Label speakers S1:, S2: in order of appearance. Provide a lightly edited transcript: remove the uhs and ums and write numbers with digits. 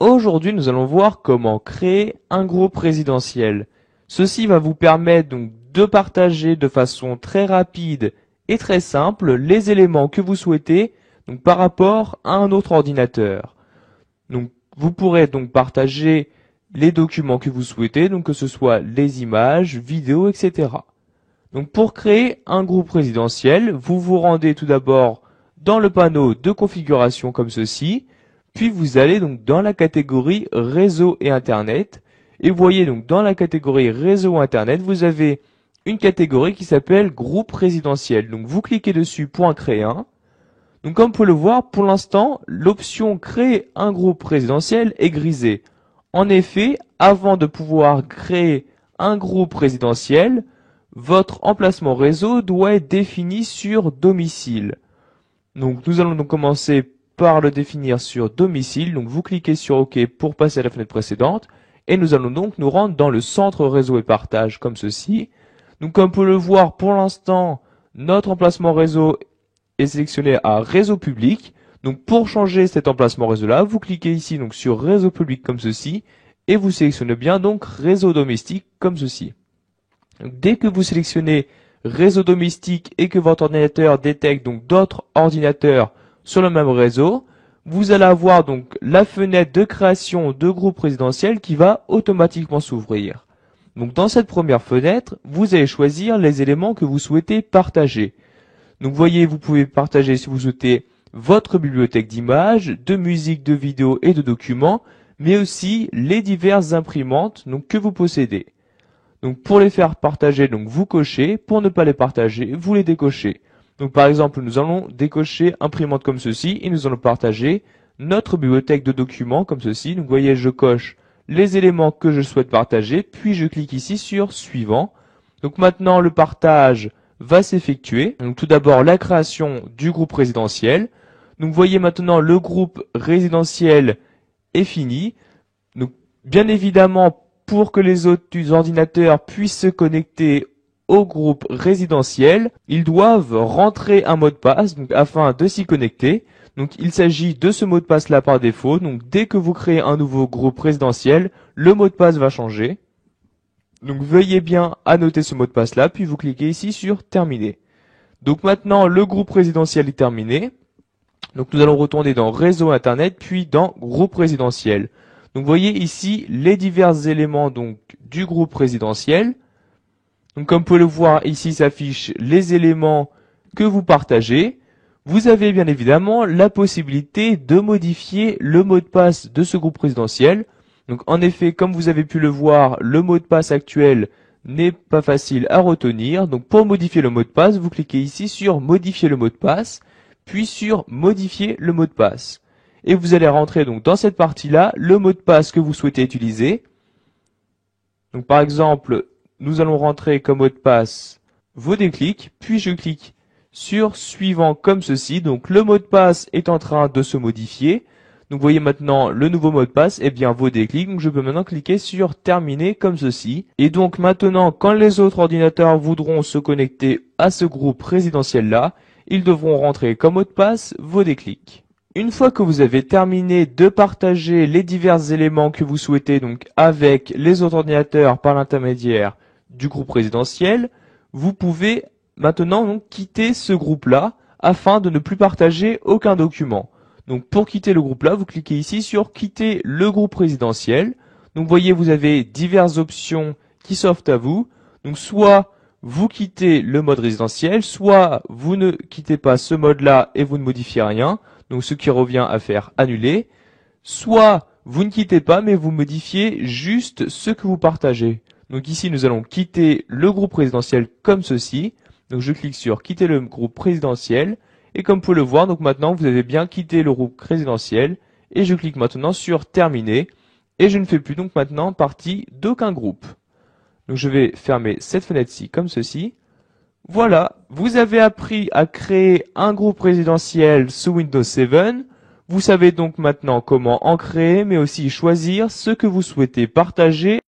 S1: Aujourd'hui, nous allons voir comment créer un groupe résidentiel. Ceci va vous permettre donc de partager de façon très rapide et très simple les éléments que vous souhaitez donc par rapport à un autre ordinateur. Donc, vous pourrez donc partager les documents que vous souhaitez, donc que ce soit les images, vidéos, etc. Donc, pour créer un groupe résidentiel, vous vous rendez tout d'abord dans le panneau de configuration comme ceci, puis vous allez donc dans la catégorie réseau et internet, et vous voyez donc dans la catégorie réseau internet, vous avez une catégorie qui s'appelle groupe résidentiel. Donc, vous cliquez dessus pour en créer un. Donc comme vous pouvez le voir, pour l'instant, l'option créer un groupe résidentiel est grisée. En effet, avant de pouvoir créer un groupe résidentiel, votre emplacement réseau doit être défini sur domicile. Donc nous allons donc commencer par le définir sur domicile. Donc vous cliquez sur OK pour passer à la fenêtre précédente. Et nous allons donc nous rendre dans le centre réseau et partage comme ceci. Donc comme vous pouvez le voir, pour l'instant, notre emplacement réseau est sélectionné à réseau public. Donc pour changer cet emplacement réseau là, vous cliquez ici donc sur réseau public comme ceci et vous sélectionnez bien donc réseau domestique comme ceci. Donc, dès que vous sélectionnez réseau domestique et que votre ordinateur détecte donc d'autres ordinateurs sur le même réseau, vous allez avoir donc la fenêtre de création de groupe résidentiel qui va automatiquement s'ouvrir. Donc dans cette première fenêtre, vous allez choisir les éléments que vous souhaitez partager. Donc vous voyez, vous pouvez partager si vous souhaitez votre bibliothèque d'images, de musique, de vidéos et de documents, mais aussi les diverses imprimantes donc, que vous possédez. Donc pour les faire partager, donc vous cochez, pour ne pas les partager, vous les décochez. Donc par exemple, nous allons décocher imprimante comme ceci et nous allons partager notre bibliothèque de documents comme ceci. Donc vous voyez, je coche les éléments que je souhaite partager, puis je clique ici sur suivant. Donc maintenant le partage va s'effectuer. Donc tout d'abord la création du groupe résidentiel. Donc vous voyez maintenant le groupe résidentiel est fini. Donc bien évidemment pour que les autres ordinateurs puissent se connecter au groupe résidentiel, ils doivent rentrer un mot de passe donc afin de s'y connecter. Donc il s'agit de ce mot de passe là par défaut. Donc dès que vous créez un nouveau groupe résidentiel, le mot de passe va changer. Donc veuillez bien annoter ce mot de passe là, puis vous cliquez ici sur terminer. Donc maintenant le groupe résidentiel est terminé. Donc nous allons retourner dans réseau internet, puis dans groupe résidentiel. Donc vous voyez ici les divers éléments donc du groupe résidentiel. Donc comme vous pouvez le voir ici s'affichent les éléments que vous partagez. Vous avez bien évidemment la possibilité de modifier le mot de passe de ce groupe résidentiel. Donc en effet, comme vous avez pu le voir, le mot de passe actuel n'est pas facile à retenir. Donc pour modifier le mot de passe, vous cliquez ici sur modifier le mot de passe, puis sur modifier le mot de passe. Et vous allez rentrer donc dans cette partie-là le mot de passe que vous souhaitez utiliser. Donc par exemple, nous allons rentrer comme mot de passe vos déclics, puis je clique sur suivant comme ceci. Donc le mot de passe est en train de se modifier. Donc vous voyez maintenant le nouveau mot de passe est bien vos déclics. Donc je peux maintenant cliquer sur terminer comme ceci. Et donc maintenant quand les autres ordinateurs voudront se connecter à ce groupe résidentiel là, ils devront rentrer comme mot de passe vos déclics. Une fois que vous avez terminé de partager les divers éléments que vous souhaitez donc avec les autres ordinateurs par l'intermédiaire du groupe résidentiel, vous pouvez maintenant donc quitter ce groupe-là afin de ne plus partager aucun document. Donc pour quitter le groupe-là, vous cliquez ici sur quitter le groupe résidentiel. Donc vous voyez, vous avez diverses options qui s'offrent à vous. Donc soit vous quittez le mode résidentiel, soit vous ne quittez pas ce mode-là et vous ne modifiez rien. Donc ce qui revient à faire annuler. Soit vous ne quittez pas mais vous modifiez juste ce que vous partagez. Donc ici nous allons quitter le groupe résidentiel comme ceci. Donc je clique sur quitter le groupe résidentiel. Et comme vous pouvez le voir, donc maintenant vous avez bien quitté le groupe résidentiel. Et je clique maintenant sur terminer. Et je ne fais plus donc maintenant partie d'aucun groupe. Donc je vais fermer cette fenêtre-ci comme ceci. Voilà, vous avez appris à créer un groupe résidentiel sous Windows 7. Vous savez donc maintenant comment en créer, mais aussi choisir ce que vous souhaitez partager